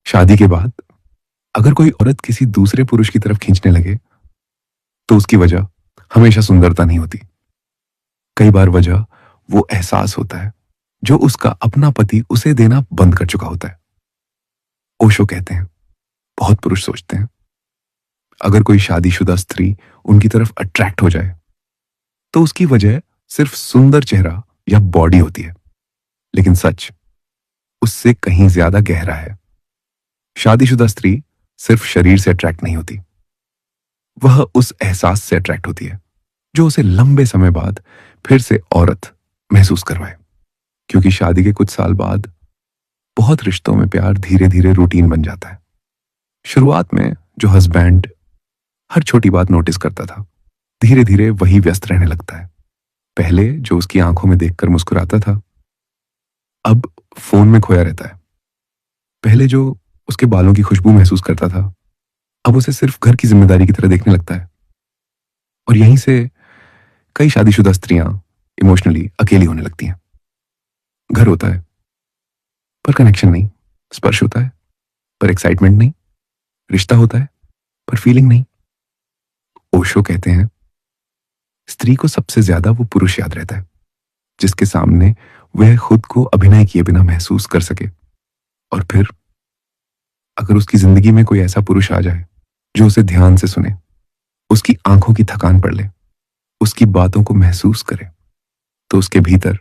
शादी के बाद अगर कोई औरत किसी दूसरे पुरुष की तरफ खींचने लगे तो उसकी वजह हमेशा सुंदरता नहीं होती। कई बार वजह वो एहसास होता है जो उसका अपना पति उसे देना बंद कर चुका होता है। ओशो कहते हैं, बहुत पुरुष सोचते हैं अगर कोई शादीशुदा स्त्री उनकी तरफ अट्रैक्ट हो जाए तो उसकी वजह सिर्फ सुंदर चेहरा या बॉडी होती है, लेकिन सच उससे कहीं ज्यादा गहरा है। शादीशुदा स्त्री सिर्फ शरीर से अट्रैक्ट नहीं होती, वह उस एहसास से अट्रैक्ट होती है जो उसे लंबे समय बाद फिर से औरत महसूस करवाए। क्योंकि शादी के कुछ साल बाद बहुत रिश्तों में प्यार धीरे धीरे रूटीन बन जाता है। शुरुआत में जो हस्बैंड हर छोटी बात नोटिस करता था, धीरे धीरे वही व्यस्त रहने लगता है। पहले जो उसकी आंखों में देखकर मुस्कुराता था, अब फोन में खोया रहता है। पहले जो उसके बालों की खुशबू महसूस करता था, अब उसे सिर्फ घर की जिम्मेदारी की तरह देखने लगता है। और यहीं से कई शादीशुदा स्त्रियां इमोशनली अकेली होने लगती हैं। घर होता है पर कनेक्शन नहीं, स्पर्श होता है पर एक्साइटमेंट नहीं, रिश्ता होता है पर फीलिंग नहीं। ओशो कहते हैं, स्त्री को सबसे ज्यादा वो पुरुष याद रहता है जिसके सामने वह खुद को अभिनय किए बिना महसूस कर सके। और फिर अगर उसकी जिंदगी में कोई ऐसा पुरुष आ जाए जो उसे ध्यान से सुने, उसकी आंखों की थकान पड़ ले, उसकी बातों को महसूस करे, तो उसके भीतर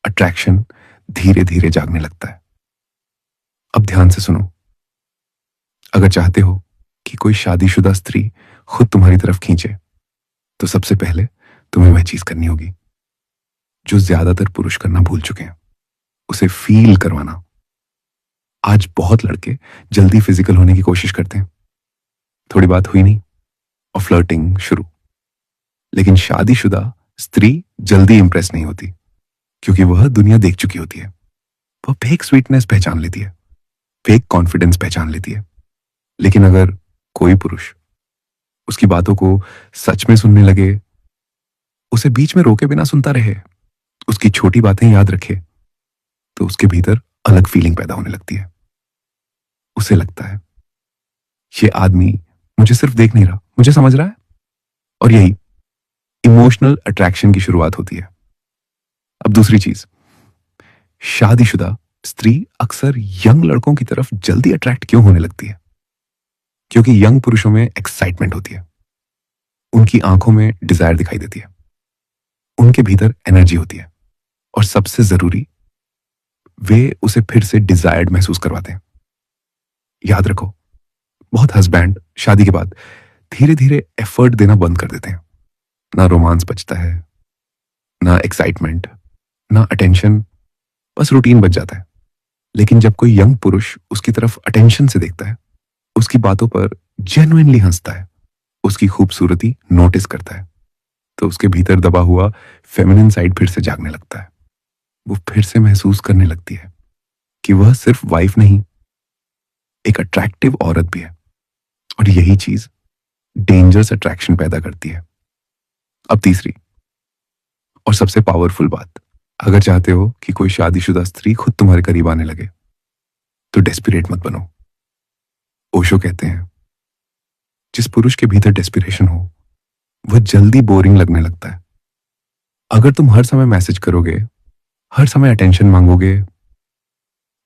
अट्रैक्शन धीरे धीरे जागने लगता है। अब ध्यान से सुनो, अगर चाहते हो कि कोई शादीशुदा स्त्री खुद तुम्हारी तरफ खींचे तो सबसे पहले तुम्हें वह चीज करनी होगी जो ज्यादातर पुरुष करना भूल चुके हैं, उसे फील करवाना। आज बहुत लड़के जल्दी फिजिकल होने की कोशिश करते हैं, थोड़ी बात हुई नहीं और फ्लर्टिंग शुरू। लेकिन शादीशुदा स्त्री जल्दी इंप्रेस नहीं होती क्योंकि वह दुनिया देख चुकी होती है। वह फेक स्वीटनेस पहचान लेती है, फेक कॉन्फिडेंस पहचान लेती है। लेकिन अगर कोई पुरुष उसकी बातों को सच में सुनने लगे, उसे बीच में रोके बिना सुनता रहे, उसकी छोटी बातें याद रखे, तो उसके भीतर अलग फीलिंग पैदा होने लगती है। उसे लगता है ये आदमी मुझे सिर्फ देख नहीं रहा, मुझे समझ रहा है। और यही इमोशनल अट्रैक्शन की शुरुआत होती है। अब दूसरी चीज, शादीशुदा स्त्री अक्सर यंग लड़कों की तरफ जल्दी अट्रैक्ट क्यों होने लगती है? क्योंकि यंग पुरुषों में एक्साइटमेंट होती है, उनकी आंखों में डिजायर दिखाई देती है, उनके भीतर एनर्जी होती है, और सबसे जरूरी, वे उसे फिर से डिजायर्ड महसूस करवाते हैं। याद रखो, बहुत हस्बैंड शादी के बाद धीरे धीरे एफर्ट देना बंद कर देते हैं। ना रोमांस बचता है, ना एक्साइटमेंट, ना अटेंशन, बस रूटीन बच जाता है। लेकिन जब कोई यंग पुरुष उसकी तरफ अटेंशन से देखता है, उसकी बातों पर जेन्युइनली हंसता है, उसकी खूबसूरती नोटिस करता है, तो उसके भीतर दबा हुआ फेमिनिन साइड फिर से जागने लगता है। वो फिर से महसूस करने लगती है कि वह सिर्फ वाइफ नहीं, एक अट्रैक्टिव औरत भी है। और यही चीज डेंजरस अट्रैक्शन पैदा करती है। अब तीसरी और सबसे पावरफुल बात, अगर चाहते हो कि कोई शादीशुदा स्त्री खुद तुम्हारे करीब आने लगे तो डेस्परेट मत बनो। ओशो कहते हैं, जिस पुरुष के भीतर डेस्पिरेशन हो वह जल्दी बोरिंग लगने लगता है। अगर तुम हर समय मैसेज करोगे, हर समय अटेंशन मांगोगे,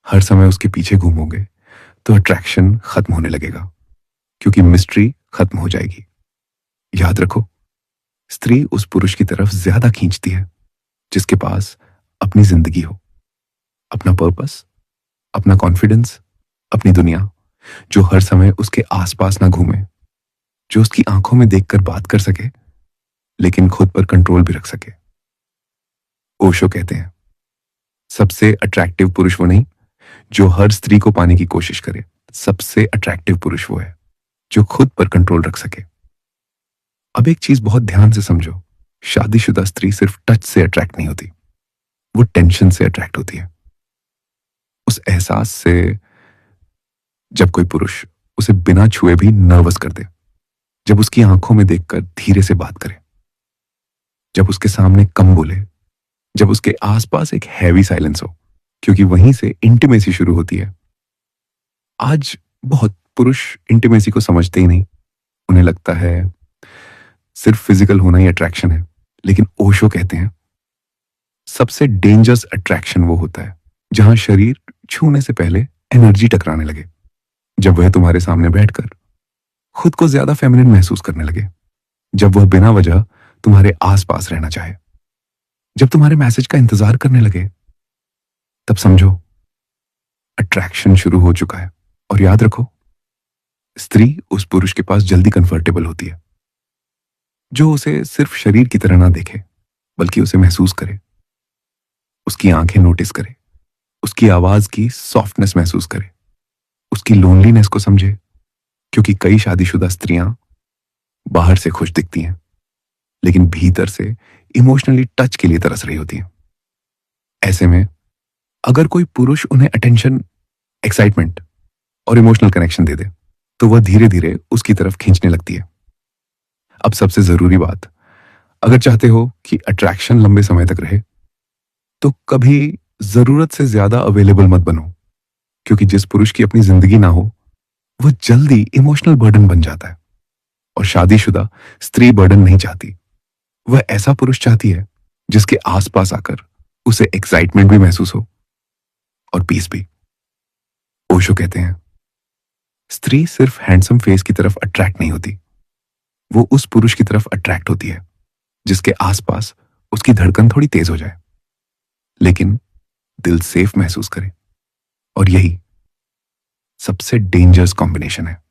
हर समय उसके पीछे घूमोगे, तो अट्रैक्शन खत्म होने लगेगा, क्योंकि मिस्ट्री खत्म हो जाएगी। याद रखो, स्त्री उस पुरुष की तरफ ज्यादा खींचती है जिसके पास अपनी जिंदगी हो, अपना पर्पस, अपना कॉन्फिडेंस, अपनी दुनिया, जो हर समय उसके आसपास ना घूमे, जो उसकी आंखों में देखकर बात कर सके लेकिन खुद पर कंट्रोल भी रख सके। ओशो कहते हैं, सबसे अट्रैक्टिव पुरुष वो नहीं जो हर स्त्री को पाने की कोशिश करे, सबसे अट्रैक्टिव पुरुष वो है जो खुद पर कंट्रोल रख सके। अब एक चीज बहुत ध्यान से समझो, शादीशुदा स्त्री सिर्फ टच से अट्रैक्ट नहीं होती, वो टेंशन से अट्रैक्ट होती है। उस एहसास से जब कोई पुरुष उसे बिना छुए भी नर्वस कर दे, जब उसकी आंखों में देखकर धीरे से बात करे, जब उसके सामने कम बोले, जब उसके आसपास एक हैवी साइलेंस हो, क्योंकि वहीं से इंटीमेसी शुरू होती है। आज बहुत पुरुष इंटीमेसी को समझते ही नहीं। उन्हें लगता है सिर्फ फिजिकल होना ही अट्रैक्शन है। लेकिन ओशो कहते हैं सबसे डेंजरस अट्रैक्शन वो होता है जहां शरीर छूने से पहले एनर्जी टकराने लगे। जब वह तुम्हारे सामने बैठकर खुद को ज्यादा फेमिनिन महसूस करने लगे। जब वह बिना वजह तुम्हारे आसपास रहना चाहे। जब तुम्हारे मैसेज का इंतजार करने लगे, तब समझो अट्रैक्शन शुरू हो चुका है। और याद रखो, स्त्री उस पुरुष के पास जल्दी कंफर्टेबल होती है जो उसे सिर्फ शरीर की तरह ना देखे, बल्कि उसे महसूस करे, उसकी आंखें नोटिस करे, उसकी आवाज की सॉफ्टनेस महसूस करे, उसकी लोनलीनेस को समझे। क्योंकि कई शादीशुदा स्त्रियां बाहर से खुश दिखती हैं, लेकिन भीतर से इमोशनली टच के लिए तरस रही होती हैं। ऐसे में अगर कोई पुरुष उन्हें अटेंशन, एक्साइटमेंट और इमोशनल कनेक्शन दे दे, तो वह धीरे धीरे उसकी तरफ खींचने लगती है। अब सबसे जरूरी बात, अगर चाहते हो कि अट्रैक्शन लंबे समय तक रहे, तो कभी जरूरत से ज्यादा अवेलेबल मत बनो। क्योंकि जिस पुरुष की अपनी जिंदगी ना हो, वह जल्दी इमोशनल बर्डन बन जाता है। और शादीशुदा स्त्री बर्डन नहीं चाहती। वह ऐसा पुरुष चाहती है जिसके आसपास आकर उसे एक्साइटमेंट भी महसूस हो और पीस भी। ओशो कहते हैं स्त्री सिर्फ हैंडसम फेस की तरफ अट्रैक्ट नहीं होती, वो उस पुरुष की तरफ अट्रैक्ट होती है जिसके आसपास उसकी धड़कन थोड़ी तेज हो जाए, लेकिन दिल सेफ महसूस करे। और यही सबसे डेंजरस कॉम्बिनेशन है।